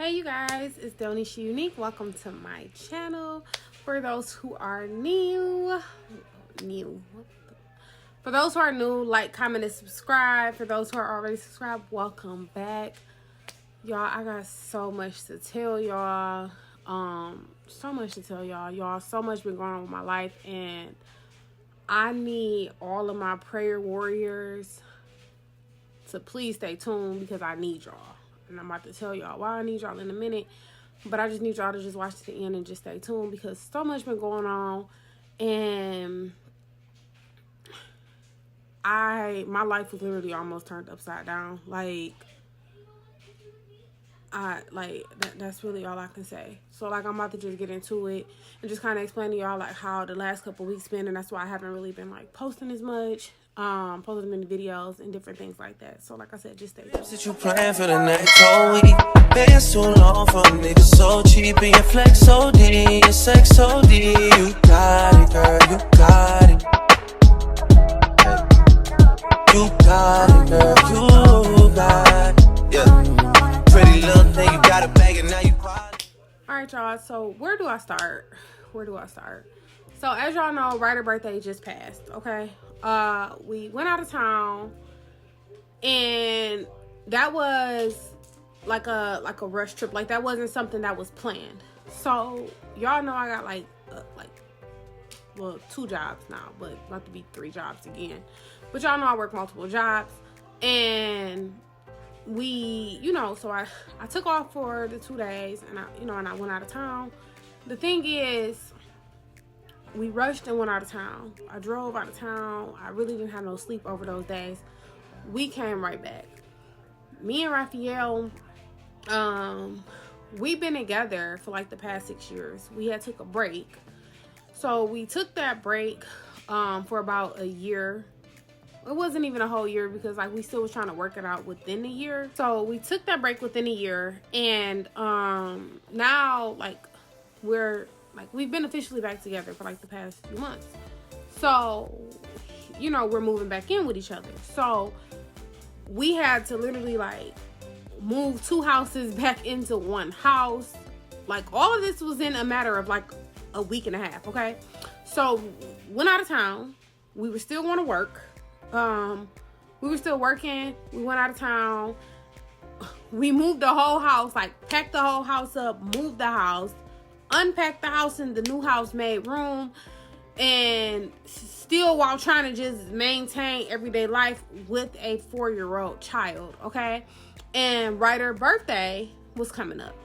Hey you guys, it's Delnishaunique. Welcome to my channel. For those who are new, like, comment, and subscribe. For those who are already subscribed, welcome back. Y'all, I got so much to tell y'all. So much been going on with my life, and I need all of my prayer warriors to please stay tuned because I need y'all. And I'm about to tell y'all why I need y'all in a minute. But I just need y'all to just watch to the end and just stay tuned because so much been going on. And my life was literally almost turned upside down. That's really all I can say. So I'm about to just get into it and just kind of explain to y'all like how the last couple weeks been, and that's why I haven't really been like posting as much, posting many videos and different things like that. So like I said, just stay tuned. That you praying for the next whole week. Been too long for a nigga so cheap and your flex OD, your sex OD. You got it, girl, you got it. You got it, girl, you got it. Yeah. Pretty little thing, you got a bag and now you quiet. Alright y'all, so where do I start? So as y'all know, Ryder's birthday just passed, okay? We went out of town, and that was like a rush trip. Like, that wasn't something that was planned. So y'all know I got two jobs now, but about to be 3 jobs again. But y'all know I work multiple jobs, and so I took off for the 2 days, and I went out of town. The thing is, we rushed and went out of town. I drove out of town. I really didn't have no sleep over those days. We came right back. Me and Raphael, we've been together for like the past 6 years. We had took a break. So we took that break for about a year. It wasn't even a whole year because we still was trying to work it out within the year. So we took that break within a year, and now we've been officially back together for the past few months. So we're moving back in with each other. So we had to literally move 2 houses back into 1 house. All of this was in a matter of a week and a half. Okay, so went out of town. We were still going to work. We were still working. We went out of town. We moved the whole house, packed the whole house up, moved the house, unpacked the house in the new house, made room, and still while trying to just maintain everyday life with a 4-year-old child, okay? And Ryder's birthday was coming up.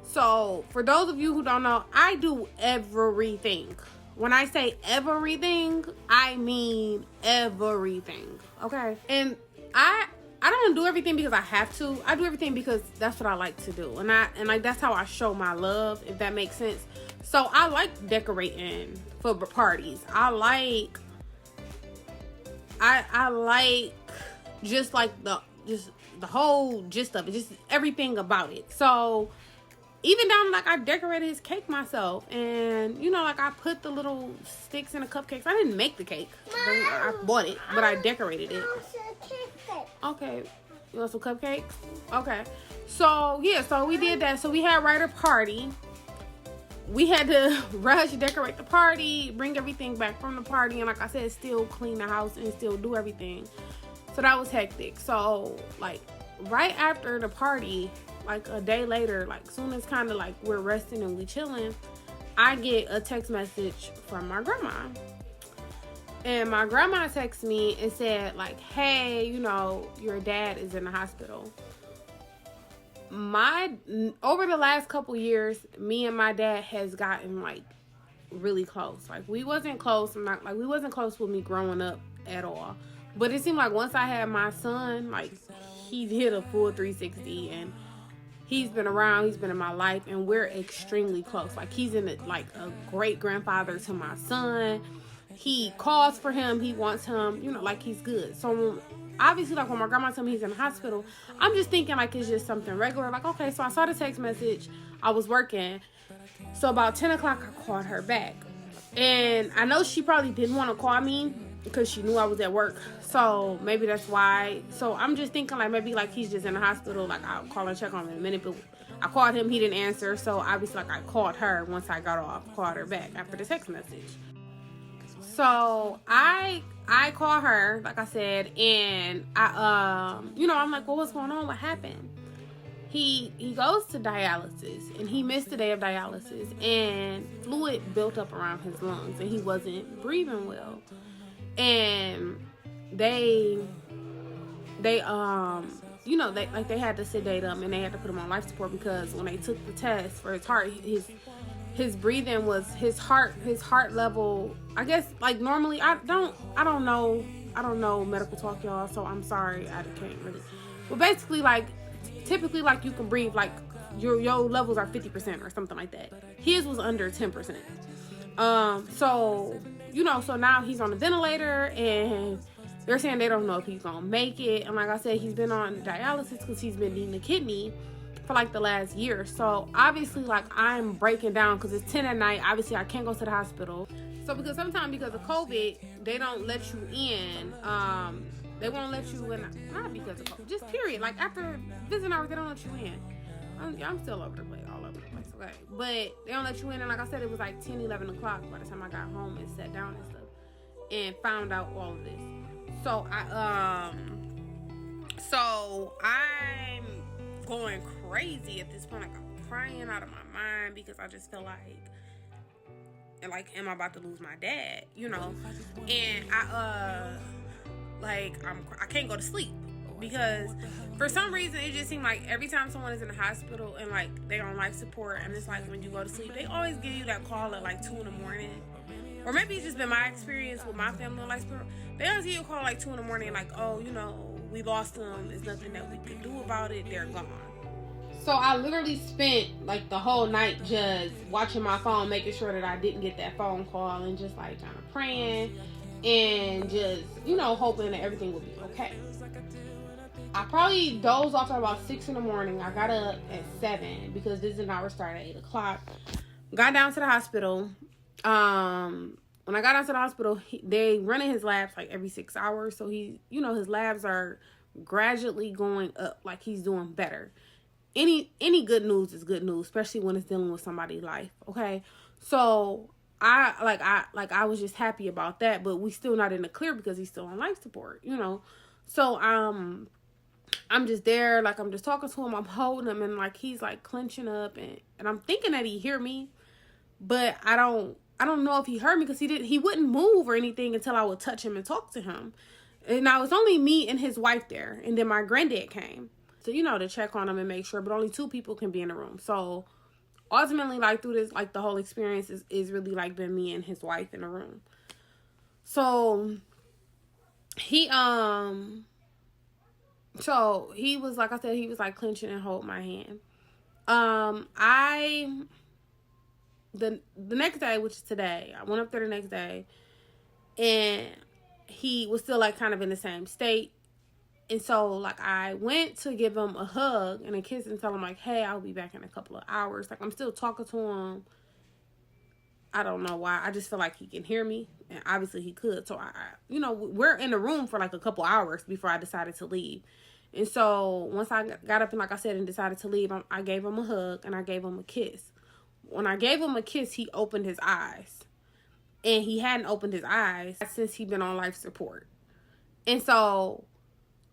So for those of you who don't know, I do everything. When I say everything, I mean everything, okay? And I don't do everything because I have to. I do everything because that's what I like to do. And that's how I show my love, if that makes sense. So I like decorating for parties. I like the whole gist of it, just everything about it. So even down I decorated his cake myself, and I put the little sticks in the cupcakes. I didn't make the cake. I bought it, but I decorated it. Okay, you want some cupcakes? Okay, so yeah, so we did that. So we had Ryder's party. We had to rush, decorate the party, bring everything back from the party, and like I said, still clean the house and still do everything. So that was hectic. So right after the party, a day later, soon as kind of we're resting and we chilling, I get a text message from my grandma. And my grandma texted me and said hey, your dad is in the hospital. Over the last couple years, me and my dad has gotten really close. We wasn't close. We wasn't close with me growing up at all. But it seemed once I had my son, he did a full 360, and he's been around, he's been in my life, and we're extremely close. He's in a great grandfather to my son. He calls for him, he wants him, he's good. So obviously, when my grandma told me he's in the hospital, I'm just thinking it's just something regular. Okay, so I saw the text message. I was working. So about 10 o'clock, I called her back. And I know she probably didn't want to call me because she knew I was at work. So maybe that's why. So I'm just thinking like maybe like he's just in the hospital. Like I'll call and check on him in a minute, but I called him, he didn't answer. So obviously like I called her once I got off, called her back after the text message. So I call her, like I said, and I I'm like, well, what's going on? What happened? He goes to dialysis, and he missed a day of dialysis, and fluid built up around his lungs, and he wasn't breathing well. And they had to sedate him, and they had to put him on life support because when they took the test for his heart, his breathing was his heart level. I guess like normally I don't know medical talk, y'all. So I'm sorry, I can't really. But basically, like typically, like you can breathe like your levels are 50% or something like that. His was under 10%. So now he's on a ventilator, and they're saying they don't know if he's gonna make it. And like I said, he's been on dialysis because he's been needing a kidney for like the last year. So obviously like I'm breaking down because it's 10 at night. Obviously I can't go to the hospital. So because sometimes because of COVID, they don't let you in. They won't let you in, not because of COVID, just period. Like after visiting hours, they don't let you in. I'm still all over the place, okay? But they don't let you in, and like I said, it was like 10, 11 o'clock by the time I got home and sat down and stuff and found out all of this. So I'm going crazy at this point. Like I'm crying out of my mind because I just feel like am I about to lose my dad? And I can't go to sleep because for some reason it just seemed like every time someone is in the hospital and like they on life support, and it's like when you go to sleep, they always give you that call at like 2 in the morning. Or maybe it's just been my experience with my family on life support. They always give you a call like 2 in the morning, like, oh, we lost them. There's nothing that we could do about it. They're gone. So I literally spent like the whole night just watching my phone, making sure that I didn't get that phone call, and just like kind of praying and just, hoping that everything would be okay. I probably dozed off at about 6 in the morning. I got up at 7 because visiting hours started at 8 o'clock. Got down to the hospital. When I got down to the hospital, they running his labs like every 6 hours. So his labs are gradually going up, like he's doing better. Any good news is good news, especially when it's dealing with somebody's life. Okay. So I was just happy about that, but we still not in the clear because he's still on life support, So, I'm just there, like I'm just talking to him, I'm holding him, and like he's like clenching up, and I'm thinking that he hear me, but I don't know if he heard me because he wouldn't move or anything until I would touch him and talk to him. And now it's only me and his wife there, and then my granddad came to check on him and make sure, but only 2 people can be in the room. So ultimately, like through this, like the whole experience is really like been me and his wife in the room. So he was, like I said, he was like clenching and holding my hand. The next day, which is today, I went up there the next day, and he was still like kind of in the same state. And so like I went to give him a hug and a kiss and tell him like, hey, I'll be back in a couple of hours. Like I'm still talking to him. I don't know why. I just feel like he can hear me, and obviously he could. So we're in the room for like a couple hours before I decided to leave. And so once I got up and, like I said, and decided to leave, I gave him a hug and I gave him a kiss. When I gave him a kiss, he opened his eyes, and he hadn't opened his eyes since he'd been on life support. And so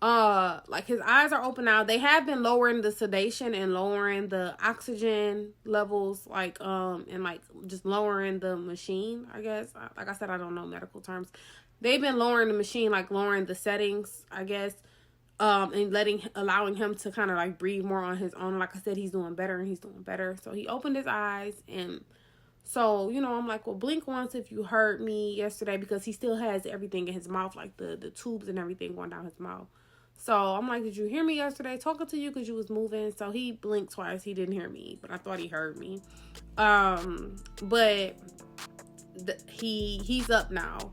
like his eyes are open now. They have been lowering the sedation and lowering the oxygen levels, like and like just lowering the machine, I guess. Like I said, I don't know medical terms. They've been lowering the machine, like lowering the settings, I guess, and allowing him to kind of like breathe more on his own. Like I said, he's doing better and he's doing better. So he opened his eyes, and so I'm like, well, blink once if you heard me yesterday, because he still has everything in his mouth, like the tubes and everything going down his mouth. So I'm like, did you hear me yesterday talking to you because you was moving? So he blinked twice. He didn't hear me, but I thought he heard me. But he's up now.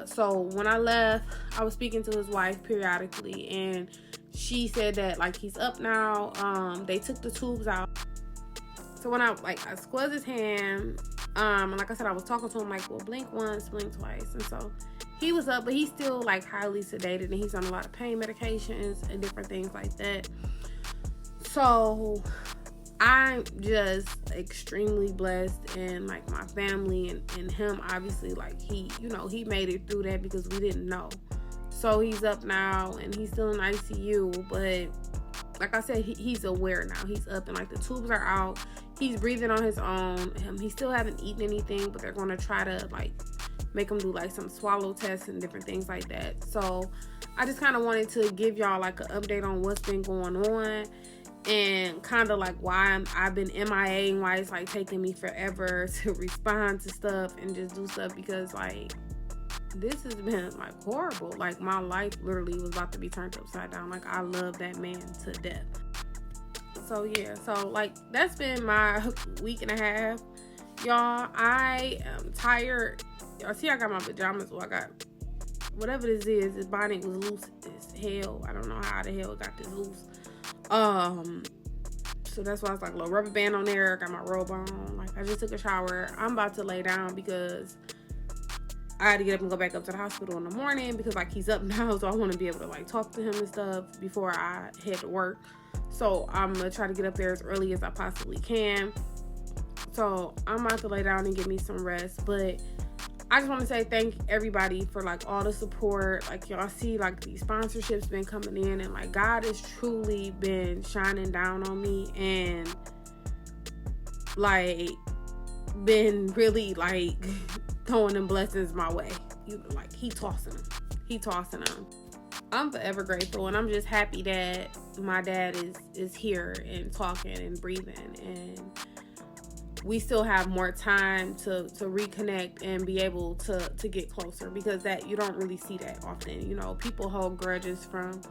So when I left, I was speaking to his wife periodically, and she said that like he's up now. They took the tubes out. So when I squeezed his hand, and like I said, I was talking to him like, well, blink once, blink twice. And so he was up, but he's still like highly sedated, and he's on a lot of pain medications and different things like that. So I'm just extremely blessed, and like my family and him, obviously, like he made it through that because we didn't know. So he's up now, and he's still in ICU, but like I said, he's aware now. He's up, and like the tubes are out. He's breathing on his own. He still haven't eaten anything, but they're gonna try to like make him do like some swallow tests and different things like that. So I just kind of wanted to give y'all like an update on what's been going on, and kind of like why I've been MIA and why it's like taking me forever to respond to stuff and just do stuff, because like this has been like horrible. Like my life literally was about to be turned upside down. Like I love that man to death. So yeah, so like that's been my week and a half, y'all. I am tired. Y'all see I got my pajamas. Well, I got whatever this is. This bonnet was loose as hell. I don't know how the hell it got this loose. So that's why it's like a little rubber band on there. I got my robe on. Like I just took a shower. I'm about to lay down because I had to get up and go back up to the hospital in the morning, because like he's up now, so I want to be able to like talk to him and stuff before I head to work. So I'm gonna try to get up there as early as I possibly can. So I'm about to lay down and get me some rest. But I just want to say thank everybody for like all the support. Like y'all see like these sponsorships been coming in, and like God has truly been shining down on me, and like been really like throwing them blessings my way. Like he tossing them. I'm forever grateful, and I'm just happy that my dad is here and talking and breathing, and we still have more time to reconnect and be able to get closer, because that you don't really see that often. You know, people hold grudges from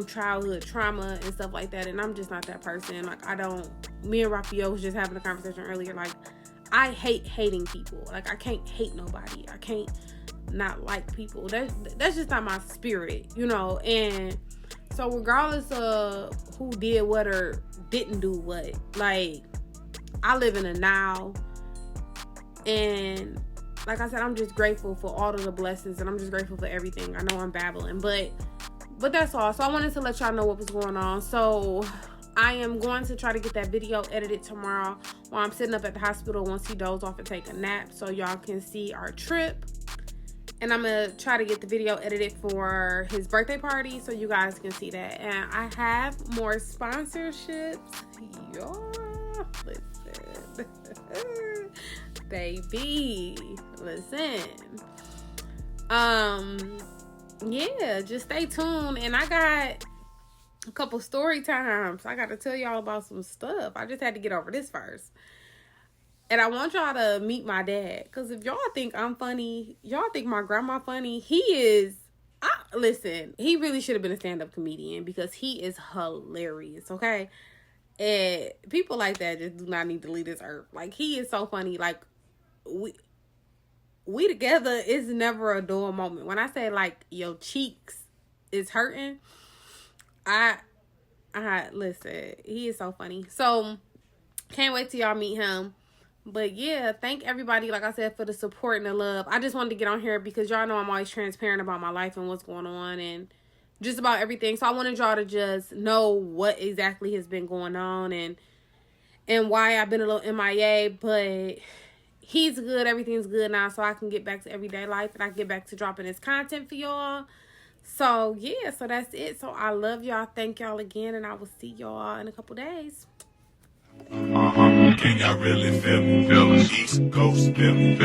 childhood trauma and stuff like that, and I'm just not that person. Like me and Raphael was just having a conversation earlier, like I hate hating people. Like I can't hate nobody. I can't not like people. That's just not my spirit, you know. And so regardless of who did what or didn't do what, like I live in a now, and like I said, I'm just grateful for all of the blessings, and I'm just grateful for everything. I know I'm babbling, but that's all. So I wanted to let y'all know what was going on. So I am going to try to get that video edited tomorrow while I'm sitting up at the hospital once he dozes off and take a nap, so y'all can see our trip. And I'm going to try to get the video edited for his birthday party so you guys can see that. And I have more sponsorships. Y'all, listen. Baby, listen. Yeah, just stay tuned. And I got a couple story times. I got to tell y'all about some stuff. I just had to get over this first. And I want y'all to meet my dad. Because if y'all think I'm funny, y'all think my grandma funny, he is. Listen, he really should have been a stand-up comedian, because he is hilarious, okay? And people like that just do not need to leave this earth. Like, he is so funny. Like, we together is never a dull moment. When I say, like, your cheeks is hurting, I listen, he is so funny. So, can't wait till y'all meet him. But yeah, thank everybody, like I said, for the support and the love. I just wanted to get on here because y'all know I'm always transparent about my life and what's going on and just about everything. So I wanted y'all to just know what exactly has been going on and why I've been a little MIA. But he's good. Everything's good now, so I can get back to everyday life and I can get back to dropping this content for y'all. So yeah, so that's it. So I love y'all. Thank y'all again, and I will see y'all in a couple days. Can y'all really feel it? East Coast, feel it.